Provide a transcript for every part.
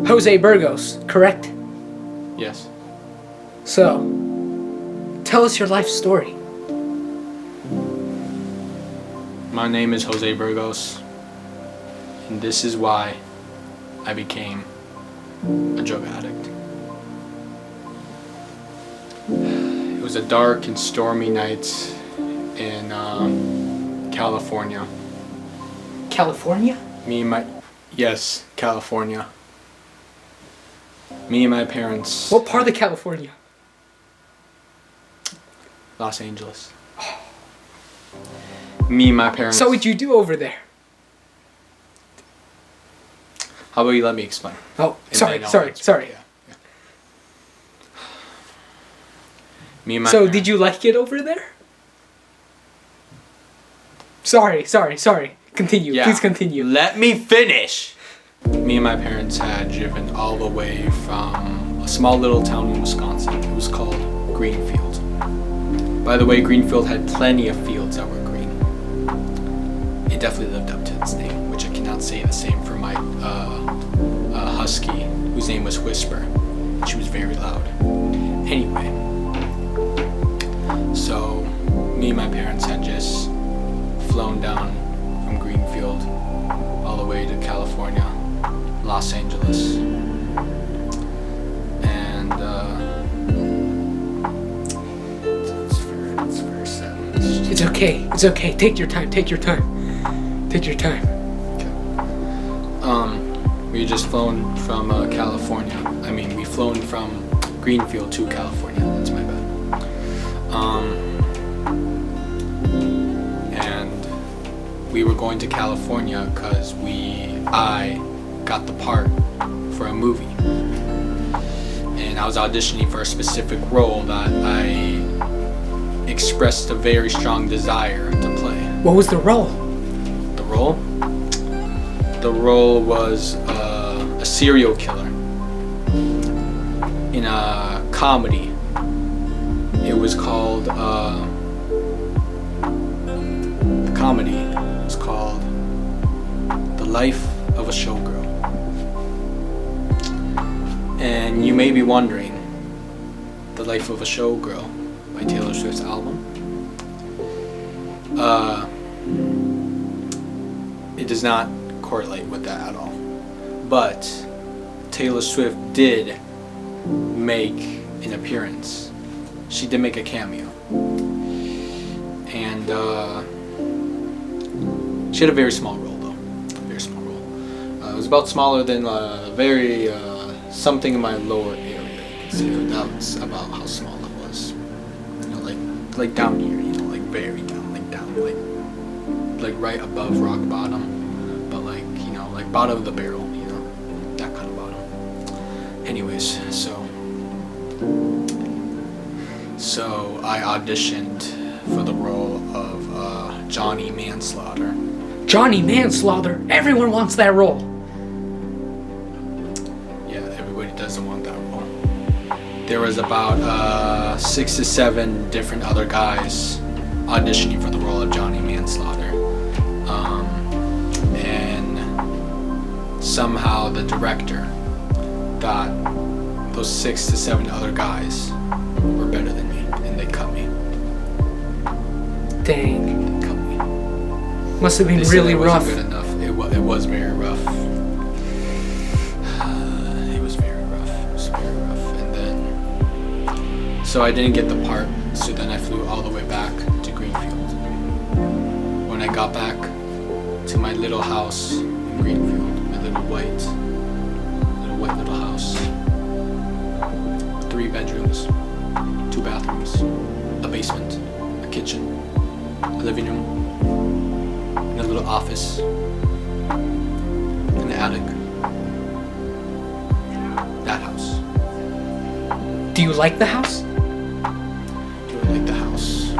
Jose Burgos, correct? Yes. So, tell us your life story. My name is Jose Burgos, and this is why I became a drug addict. It was a dark and stormy night in California. California? Yes, California. Me and my parents. What part of California? Los Angeles. Me and my parents. So what'd you do over there? How about you let me explain? Oh, And sorry. Yeah. Me and my So parents. did you like it over there? Sorry. Continue. Yeah. Please continue. Let me finish. Me and my parents had driven all the way from a small little town in Wisconsin. It was called Greenfield. By the way, Greenfield had plenty of fields that were green. It definitely lived up to its name, which I cannot say the same for my husky, whose name was Whisper. She was very loud. Anyway, so me and my parents had just flown down from Greenfield all the way to California, Los Angeles, and it's very sad. It's okay. Take your time. We had just flown from California. We flown from Greenfield to California. That's my bad. And we were going to California because I got the part for a movie, and I was auditioning for a specific role that I expressed a very strong desire to play. What was the role? The role? The role was a serial killer in a comedy. It was called the comedy was called The Life of a Showgirl. And you may be wondering, The Life of a Showgirl by Taylor Swift's album. It does not correlate with that at all. But Taylor Swift did make an appearance. She did make a cameo. And she had a very small role, though. Very small role. It was about smaller than something in my lower area. You can see that's about how small it was. Like down here, like very down, like right above rock bottom, but like bottom of the barrel, that kind of bottom. Anyways, so I auditioned for the role of Johnny Manslaughter. Johnny Manslaughter. Everyone wants that role. Yeah, everybody doesn't want that role. There was about 6 to 7 different other guys auditioning for the role of Johnny Manslaughter. And somehow the director thought those 6 to 7 other guys were better than me, and they cut me. Dang. They cut me. Must have been They said really it wasn't rough. good enough. It was very rough. It was very rough. And then, so I didn't get the part. So then I flew all the way back to Greenfield. When I got back to my little house in Greenfield, my little white little house, 3 bedrooms, 2 bathrooms, a basement, a kitchen, a living room, and a little office, an attic. That house. Do you like the house? Do I like the house?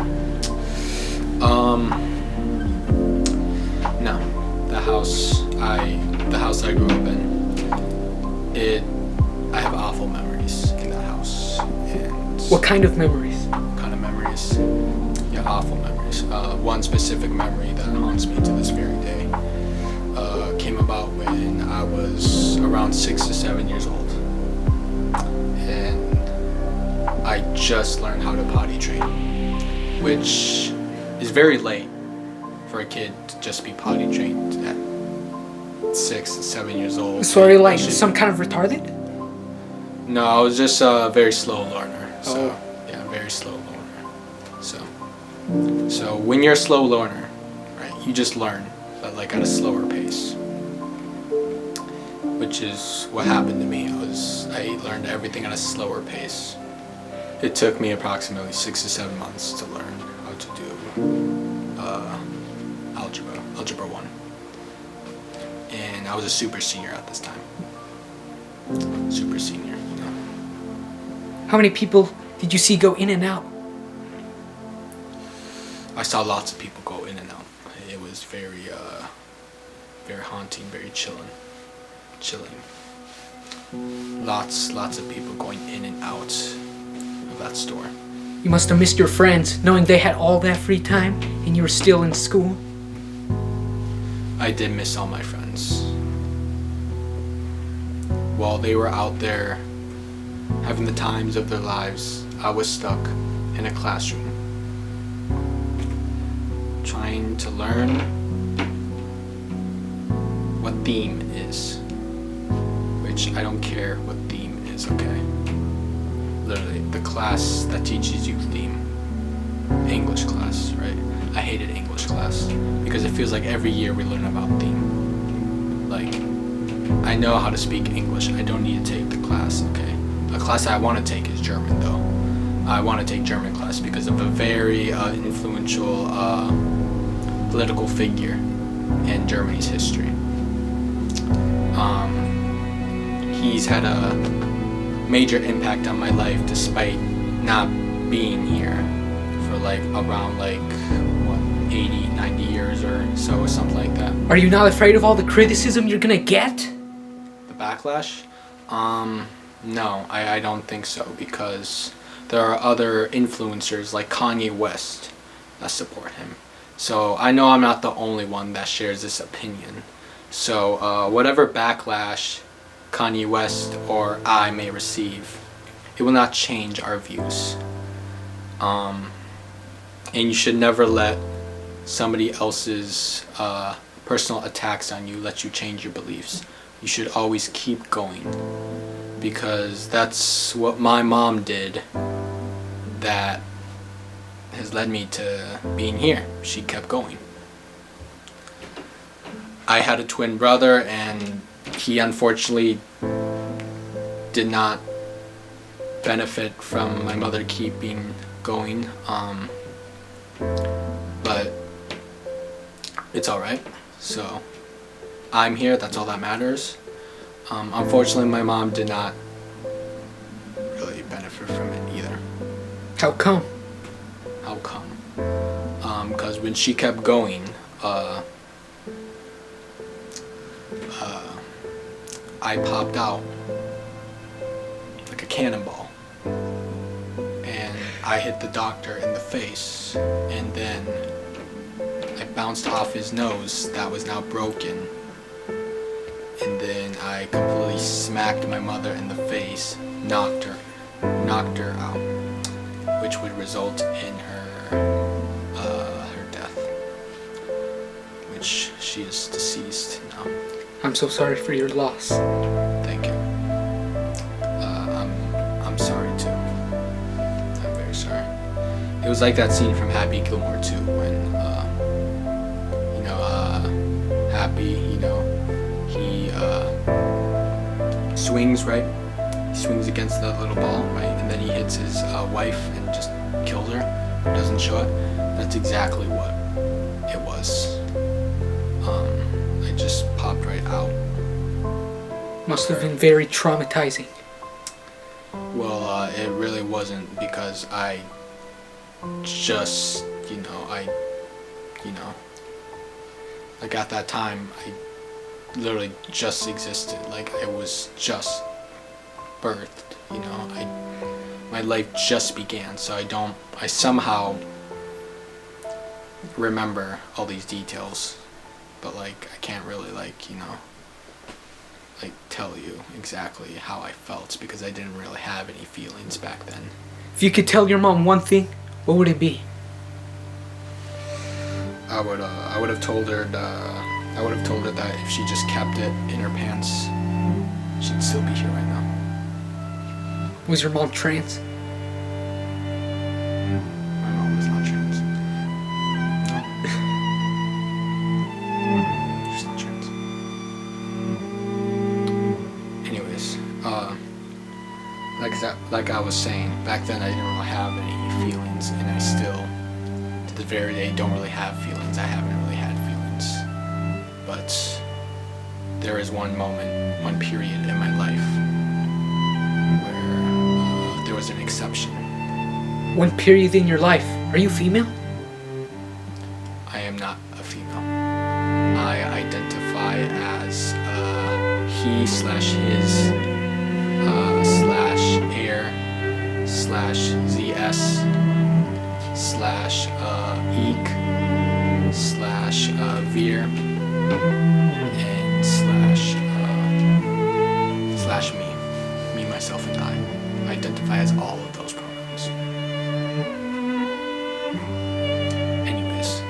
No. The house I grew up in, I have awful memories in that house. And What kind of memories? kind of memories? Yeah, awful memories. One specific memory that haunts me to this very day came came about when I was around 6 to 7 years old. And I just learned how to potty train, which is very late for a kid to just be potty trained at 6 to 7 years old. So are you like some kind of retarded? No, I was just a very slow learner. So, Oh. yeah, very slow learner. So when you're a slow learner, right, you just learn, but like at a slower pace. Which is what happened to me. I learned everything at a slower pace. It took me approximately 6 to 7 months to learn how to do algebra 1. And I was a super senior at this time. Super senior, you know. How many people did you see go in and out? I saw lots of people go in and out. It was very haunting, very chilling. Lots of people going in and out of that store. You must have missed your friends, knowing they had all that free time and you were still in school. I did miss all my friends. While they were out there having the times of their lives, I was stuck in a classroom trying to learn what theme is, which I don't care what theme is, okay? Literally, the class that teaches you theme. English class, right? I hated English class because it feels like every year we learn about theme. Like, I know how to speak English. I don't need to take the class, okay? A class I want to take is German, though. I want to take German class because of a very influential political figure in Germany's history. He's had a major impact on my life despite not being here for like around 80, 90 years or so, or something like that. Are you not afraid of all the criticism you're gonna get? The backlash? No, I don't think so, because there are other influencers like Kanye West that support him. So I know I'm not the only one that shares this opinion. So whatever backlash Kanye West or I may receive, it will not change our views. And you should never let somebody else's personal attacks on you let you change your beliefs. You should always keep going, because that's what my mom did that has led me to being here. She kept going. I had a twin brother, and he unfortunately did not benefit from my mother keeping going, but it's alright. So I'm here, that's all that matters. Unfortunately, my mom did not really benefit from it either. How come? How come? Because when she kept going, I popped out like a cannonball, and I hit the doctor in the face, and then I bounced off his nose that was now broken, and then I completely smacked my mother in the face, knocked her out, which would result in her death, which she is deceased now. I'm so sorry for your loss. Thank you. I'm sorry too. I'm very sorry. It was like that scene from Happy Gilmore 2 when Happy, he swings, right? He swings against the little ball, right? And then he hits his wife and just kills her. Doesn't show it. That's exactly what it was. I just popped right out. Must have been very traumatizing. Well, it really wasn't, because I just, like at that time, I literally just existed. Like I was just birthed, my life just began. So I somehow remember all these details but like I can't really like, you know, like tell you exactly how I felt because I didn't really have any feelings back then. If you could tell your mom one thing, what would it be? I would have told her that if she just kept it in her pants, she'd still be here right now. Was your mom trans? My mom was not trans. No. She's not trans. Anyways, like I was saying, back then I didn't really have any feelings, and I still, to the very day, don't really have feelings. I haven't really had feelings. But there is one moment, one period in my life where there was an exception. One period in your life. Are you female? I am not a female. I identify as he/his /air/zs/eek/veer and me, myself, and I identify as all of those pronouns. Anyways,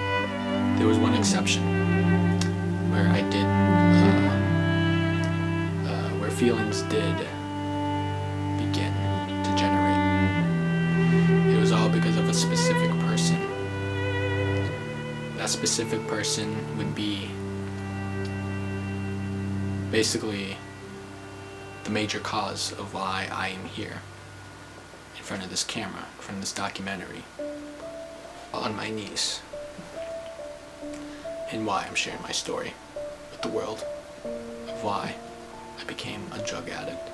there was one exception where I did, where feelings did begin to generate. It was all because of a specific person. That specific person would be basically the major cause of why I am here in front of this camera, in front of this documentary, on my knees, and why I'm sharing my story with the world of why I became a drug addict.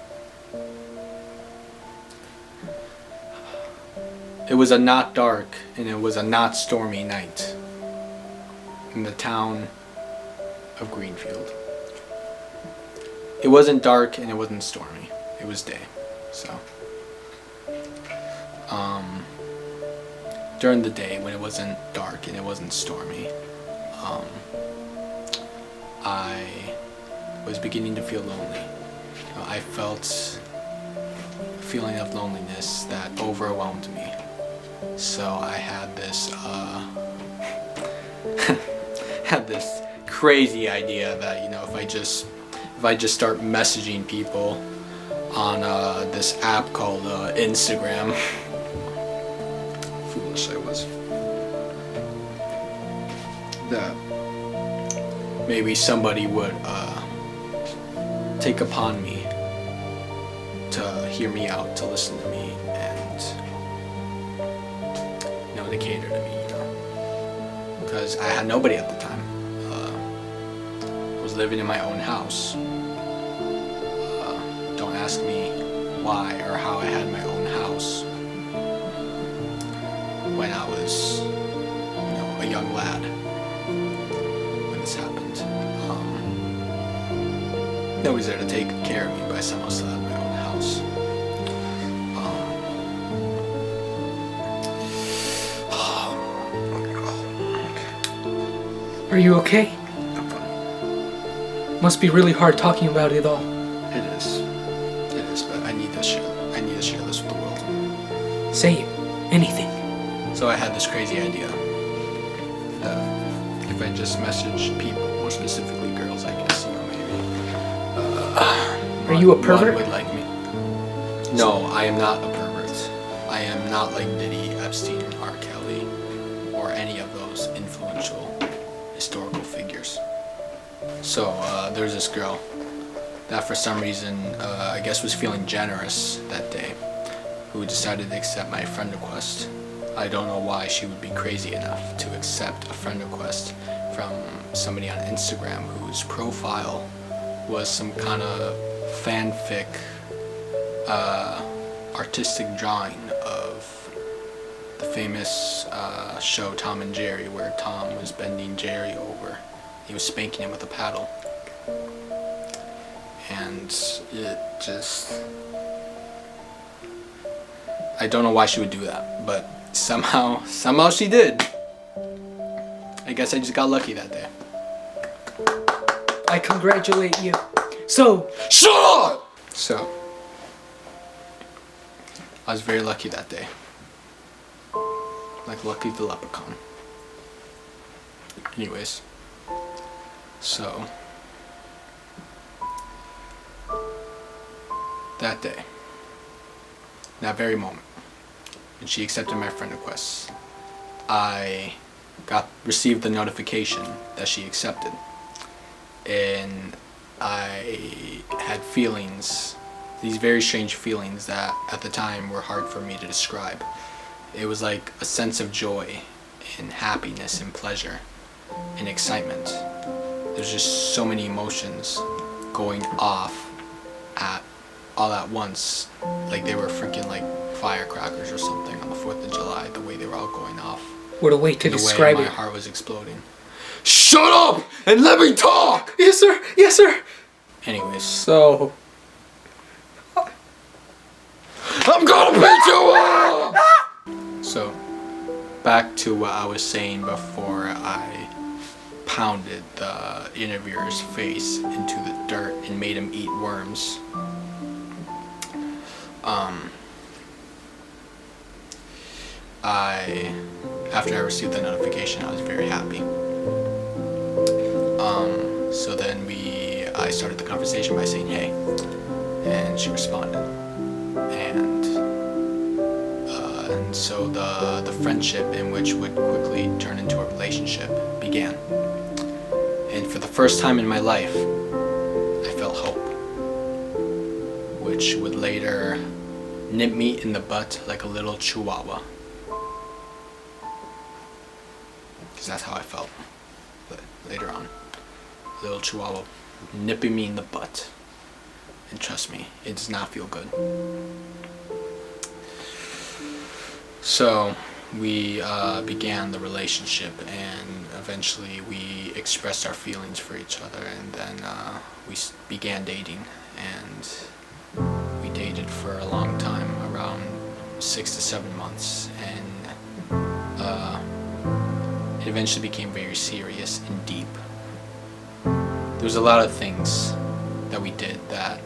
It was a not dark and it was a not stormy night in the town of Greenfield. It wasn't dark and it wasn't stormy. It was day. So, during the day when it wasn't dark and it wasn't stormy, I was beginning to feel lonely. I felt a feeling of loneliness that overwhelmed me. So I had this crazy idea that, you know, if I just start messaging people on this app called Instagram, foolish I was, that maybe somebody would take upon me to hear me out, to listen to me, and, you know, to cater to me, you know, because I had nobody at the time. I was living in my own house. Don't ask me why or how I had my own house when I was, you know, a young lad when this happened. Nobody's there to take care of me, but I somehow still had my own house. Are you okay? I'm fine. Must be really hard talking about it all. It is, but I need to share this with the world. Say it. Anything. So I had this crazy idea that if I just message people, more specifically girls, I guess, you know, maybe. Are you a pervert? One would like me. No, I am not a pervert. I am not like Diddy, Epstein, R. Kelly, or any of those influential historical figures. So there's this girl that for some reason, I guess was feeling generous that day, who decided to accept my friend request. I don't know why she would be crazy enough to accept a friend request from somebody on Instagram whose profile was some kind of fanfic, artistic drawing of the famous show Tom and Jerry, where Tom was bending Jerry over. He was spanking him with a paddle. And it just... I don't know why she would do that, but somehow she did. I guess I just got lucky that day. I congratulate you. So, shut up! So, I was very lucky that day. Like Lucky the Leprechaun. Anyways, so that day, that very moment, when she accepted my friend request, I received the notification that she accepted, and I had feelings, these very strange feelings that at the time were hard for me to describe. It was like a sense of joy and happiness and pleasure and excitement. There's just so many emotions going off all at once, like they were freaking like firecrackers or something on the 4th of July, the way they were all going off. what a way to describe The way it. my heart was exploding. Shut up and let me talk! Yes, sir. Yes, sir. Anyways, so I'm gonna beat you up! So, back to what I was saying before I pounded the interviewer's face into the dirt and made him eat worms. After I received the notification, I was very happy. So then I started the conversation by saying, hey, and she responded. And so the friendship, in which would quickly turn into a relationship, began. And for the first time in my life, I felt hope, which would later nip me in the butt like a little chihuahua. Because that's how I felt. But later on, a little chihuahua nipping me in the butt. And trust me, it does not feel good. So we began the relationship, and eventually we expressed our feelings for each other, and then we began dating, and we dated for a long time, around 6 to 7 months, and it eventually became very serious and deep. There was a lot of things that we did that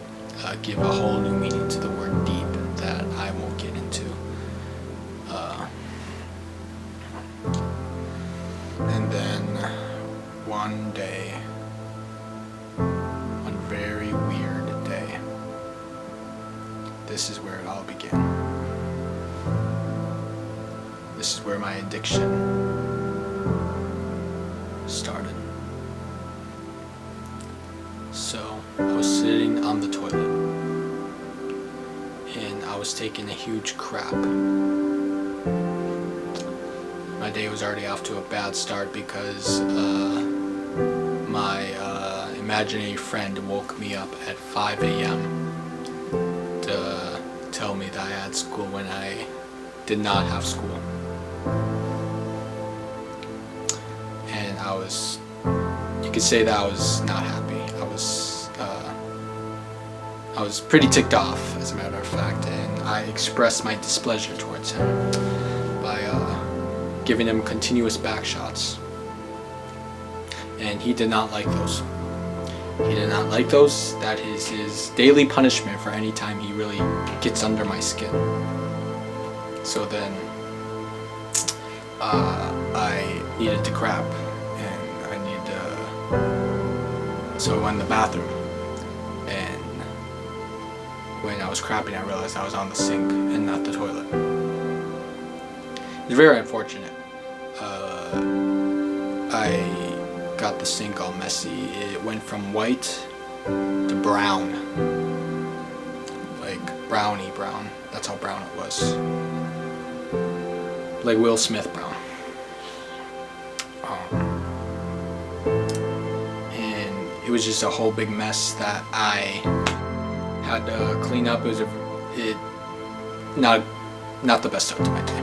give a whole new meaning to the word deep that I won't get into. And then one day, one very weird day, this is where it all began. This is where my addiction started. So I was sitting on the toilet and I was taking a huge crap. My day was already off to a bad start because my imaginary friend woke me up at 5 a.m. to tell me that I had school when I did not have school. And you could say that I was not happy. I was pretty ticked off, as a matter of fact, and I expressed my displeasure towards him by giving him continuous back shots. And he did not like those. He did not like those. That is his daily punishment for any time he really gets under my skin. So then I needed to crap, and I needed to... So I went in the bathroom, and when I was crapping, I realized I was on the sink and not the toilet. It's very unfortunate. I got the sink all messy. It went from white to brown. Like brownie brown. That's how brown it was. Like Will Smith brown. And it was just a whole big mess that I had to clean up. It was not the best start to my day.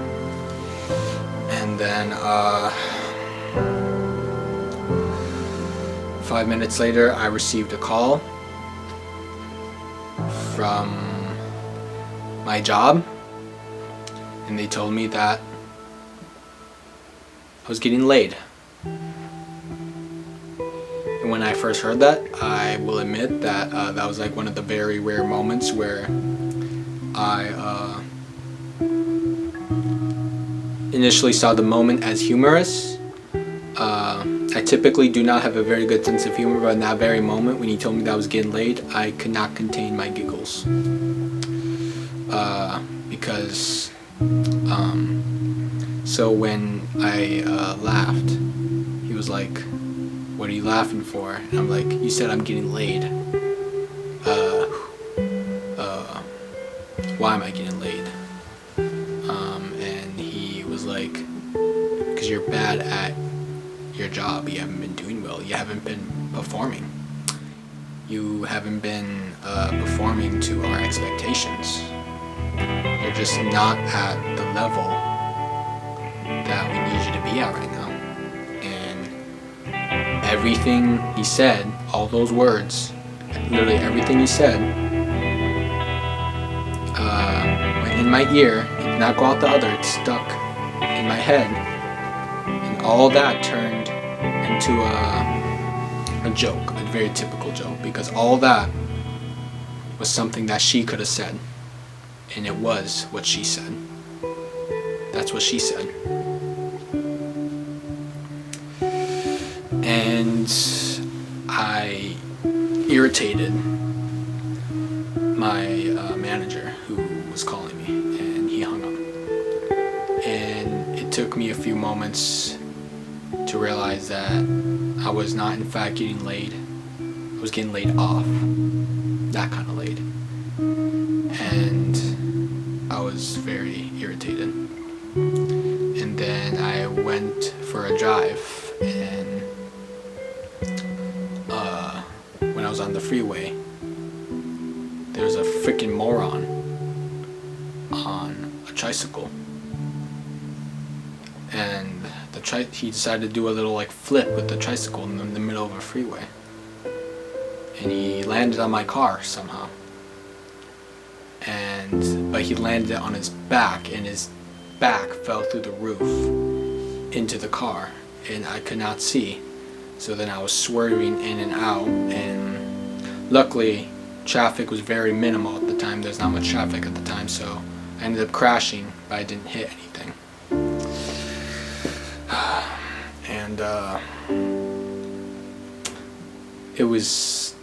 And then 5 minutes later, I received a call from my job, and they told me that I was getting laid. And when I first heard that, I will admit that that was like one of the very rare moments where I initially saw the moment as humorous. I typically do not have a very good sense of humor, but in that very moment when he told me that I was getting laid, I could not contain my giggles. Because so when I laughed, he was like, "What are you laughing for?" And I'm like, "You said I'm getting laid. Why am I getting laid?" And he was like, "Because you're bad at your job. You haven't been doing well. You haven't been performing. You haven't been performing to our expectations. You're just not at the level that we need you to be at right now." And everything he said, all those words, literally everything he said, went in my ear. It did not go out the other. It stuck in my head. And all that turned into a joke, a very typical joke, because all that was something that she could have said. And it was what she said. That's what she said. And I irritated my manager who was calling me, and he hung up. And it took me a few moments to realize that I was not in fact getting laid. I was getting laid off. That kind of laid. And I was very irritated. And then I went for a drive, and when I was on the freeway, there was a freaking moron on a tricycle. And he decided to do a little like flip with the tricycle in the middle of a freeway. And he landed on my car somehow. But he landed it on his back, and his back fell through the roof into the car, and I could not see. So then I was swerving in and out, and luckily traffic was very minimal at the time. There's not much traffic at the time, so I ended up crashing, but I didn't hit anything. And it was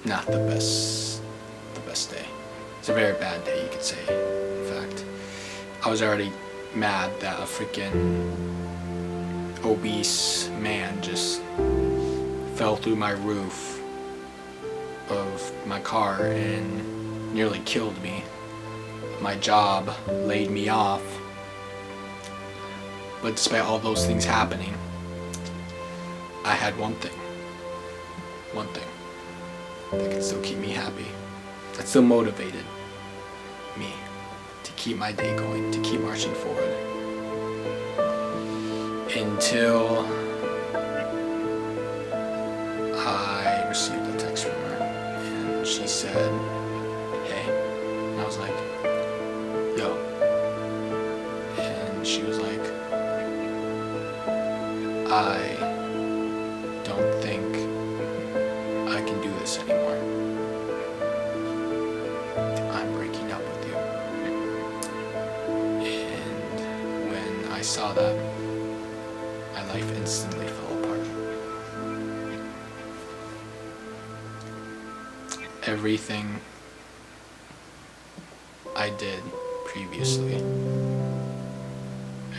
not the best day. It's a very bad day, you could say. In fact, I was already mad that a freaking obese man just fell through my roof of my car and nearly killed me. My job laid me off. But despite all those things happening, I had one thing that could still keep me happy, that still motivated me to keep my day going, to keep marching forward. Until I received a text from her, and she said, "Hey," and I was like, "Yo," and she was like, "I don't think I can do this anymore. I'm breaking up with you." And when I saw that, my life instantly fell apart. Everything I did previously,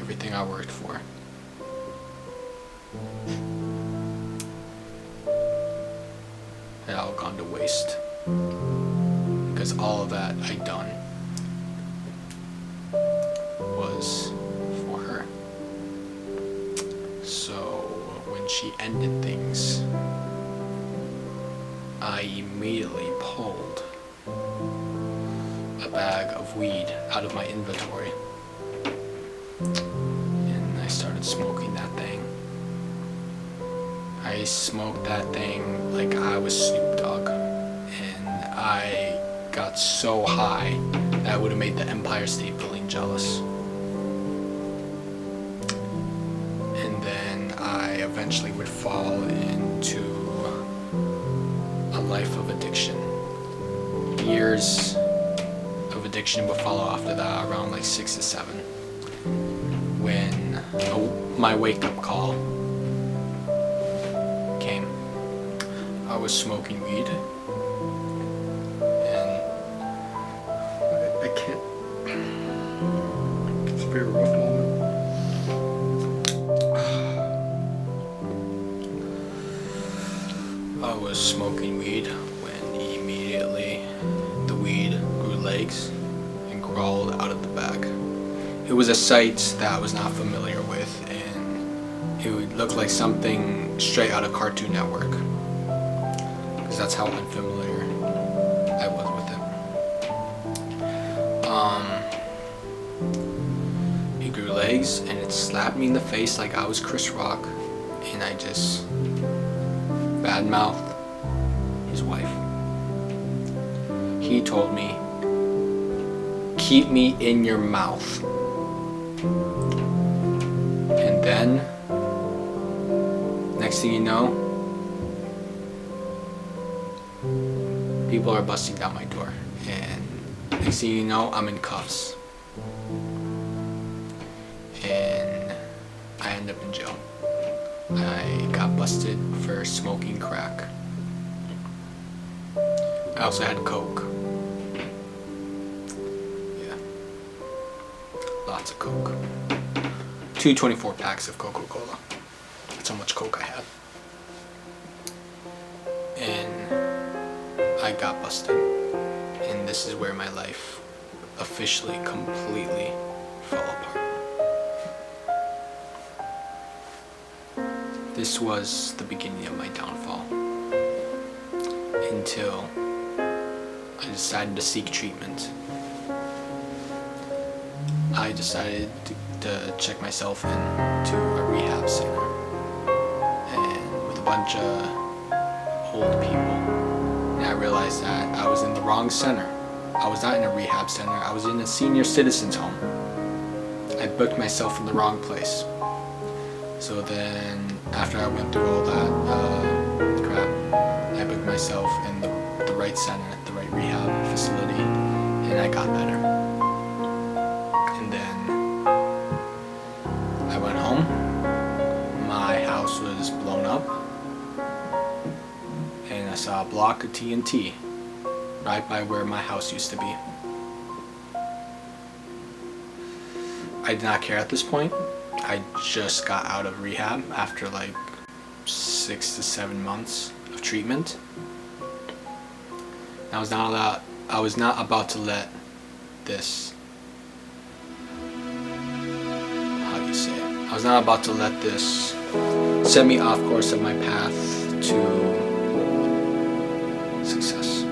everything I worked for, had all gone to waste, because all of that I'd done was for her. So when she ended things, I immediately pulled a bag of weed out of my inventory, and I started smoking that thing. I smoked that thing like I was Snoop Dogg, and I got so high that I would have made the Empire State Building jealous. And then I eventually would fall into life of addiction. Years of addiction would follow after that, around like 6 to 7, when my wake-up call came. I was smoking weed, and I can't. It's a very rough moment. I was smoking weed when immediately the weed grew legs and crawled out of the bag. It was a sight that I was not familiar with, and it would look like something straight out of Cartoon Network, because that's how unfamiliar I was with it. It grew legs and it slapped me in the face like I was Chris Rock, and I just badmouthed his wife. He told me, "Keep me in your mouth." And then, next thing you know, people are busting down my door. And next thing you know, I'm in cuffs. And I end up in jail. I got busted for smoking crack. I also had coke. Yeah. Lots of coke. 2 24 packs of Coca-Cola. That's how much coke I had. And I got busted. And this is where my life officially, completely fell apart. This was the beginning of my downfall, until I decided to seek treatment. I decided to check myself into a rehab center, and with a bunch of old people. And I realized that I was in the wrong center. I was not in a rehab center, I was in a senior citizens home. I booked myself in the wrong place. So then, after I went through all that crap, I booked myself in the right center, the right rehab facility, and I got better. And then I went home. My house was blown up, and I saw a block of TNT right by where my house used to be. I did not care at this point. I just got out of rehab after like 6 to 7 months of treatment. I was not about to let this, how do you say it? I was not about to let this set me off course of my path to success,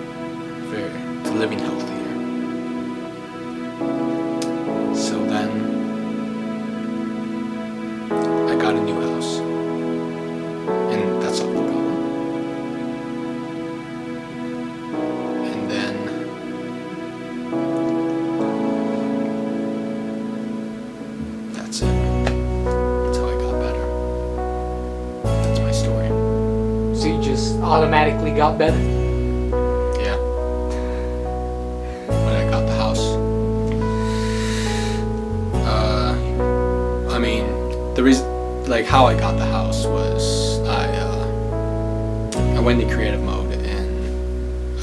to living healthier. So then I got a new house, and that's all the problem. And then that's it. That's how I got better. That's my story. So you just automatically got better? Yeah. When I got the house. I mean, the reason, like how I got the house was I went into creative mode, and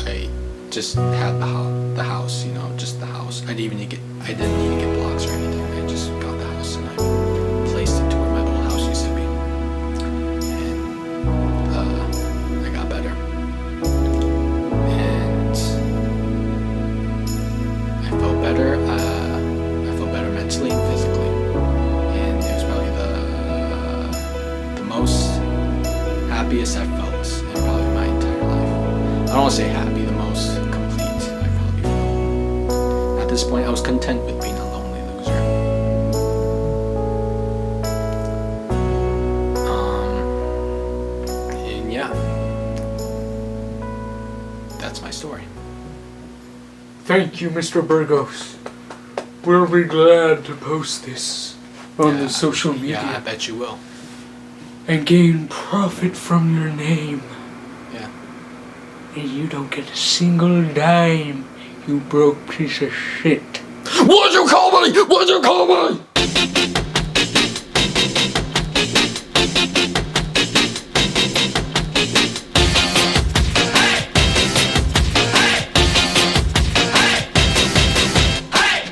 I just had the house, you know, just the house. I didn't need to get blocks or anything. I just got the house and I placed it to where my old house used to be, and I got better, and I felt better. I felt better mentally and physically. And it was probably the most happiest I've felt in probably my entire life. I don't want to say happy, the most complete I probably felt. At this point, I was content with being a lonely loser. And yeah, that's my story. Thank you, Mr. Burgos. We'll be glad to post this on the social media. Yeah, I bet you will. And gain profit from your name. Yeah. And you don't get a single dime, you broke piece of shit. What'd you call me? What'd you call me?